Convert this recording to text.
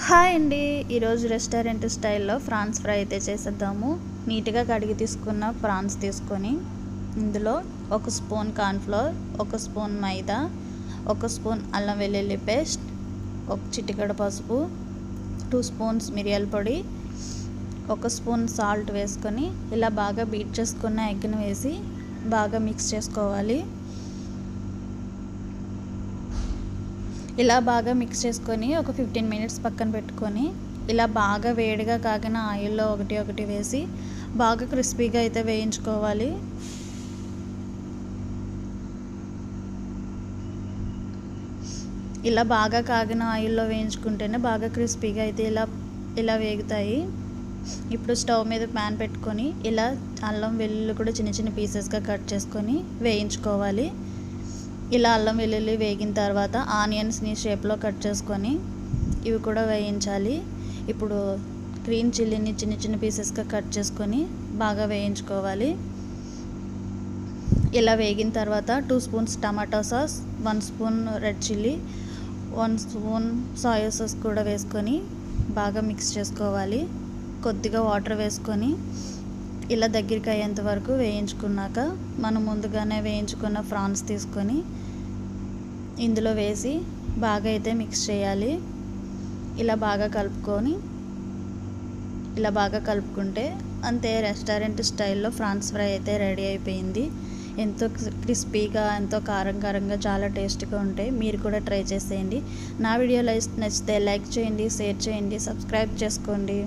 Hi అండి. ఈరోజు restaurant స్టైల్లో ఫ్రాన్స్ ఫ్రై అయితే చేసేద్దాము. నీట్గా కడిగి తీసుకున్న ప్రాన్స్ తీసుకొని ఇందులో 1 స్పూన్ కార్న్ఫ్లోర్, 1 స్పూన్ మైదా, 1 స్పూన్ అల్లం వెల్లుల్లి పేస్ట్, 1 చిటికెడు పసుపు, 2 స్పూన్స్ మిరియాల పొడి, 1 స్పూన్ సాల్ట్ వేసుకొని ఇలా బాగా బీట్ చేసుకున్న ఎగ్ను వేసి బాగా మిక్స్ చేసుకోవాలి. ఇలా బాగా మిక్స్ చేసుకొని ఒక 15 మినిట్స్ పక్కన పెట్టుకొని ఇలా బాగా వేడిగా కాగిన ఆయిల్లో ఒకటి వేసి బాగా క్రిస్పీగా అయితే వేయించుకోవాలి. ఇలా బాగా కాగిన ఆయిల్లో వేయించుకుంటేనే బాగా క్రిస్పీగా అయితే ఇలా వేగుతాయి. ఇప్పుడు స్టవ్ మీద ప్యాన్ పెట్టుకొని ఇలా అల్లం వెల్లుల్లి కూడా చిన్న చిన్న పీసెస్గా కట్ చేసుకొని వేయించుకోవాలి. ఇలా అల్లం వెల్లుల్లి వేగిన తర్వాత ఆనియన్స్ని షేప్లో కట్ చేసుకొని ఇవి కూడా వేయించాలి. ఇప్పుడు గ్రీన్ చిల్లీని చిన్న చిన్న పీసెస్గా కట్ చేసుకొని బాగా వేయించుకోవాలి. ఇలా వేగిన తర్వాత 2 spoons tomato sauce, 1 spoon red chilli, 1 spoon soya sauce కూడా వేసుకొని బాగా మిక్స్ చేసుకోవాలి. కొద్దిగా వాటర్ వేసుకొని ఇలా దగ్గరికి అయ్యేంత వరకు వేయించుకున్నాక మనం ముందుగానే వేయించుకున్న ప్రాన్స్ తీసుకొని ఇందులో వేసి బాగా అయితే మిక్స్ చేయాలి. ఇలా బాగా కలుపుకుంటే అంతే, రెస్టారెంట్ స్టైల్లో ఫ్రాన్స్ ఫ్రై అయితే రెడీ అయిపోయింది. ఎంతో క్రిస్పీగా, ఎంతో కారంగా చాలా టేస్ట్గా ఉంటాయి. మీరు కూడా ట్రై చేసేయండి. నా వీడియో నచ్చితే లైక్ చేయండి, షేర్ చేయండి, సబ్స్క్రైబ్ చేసుకోండి.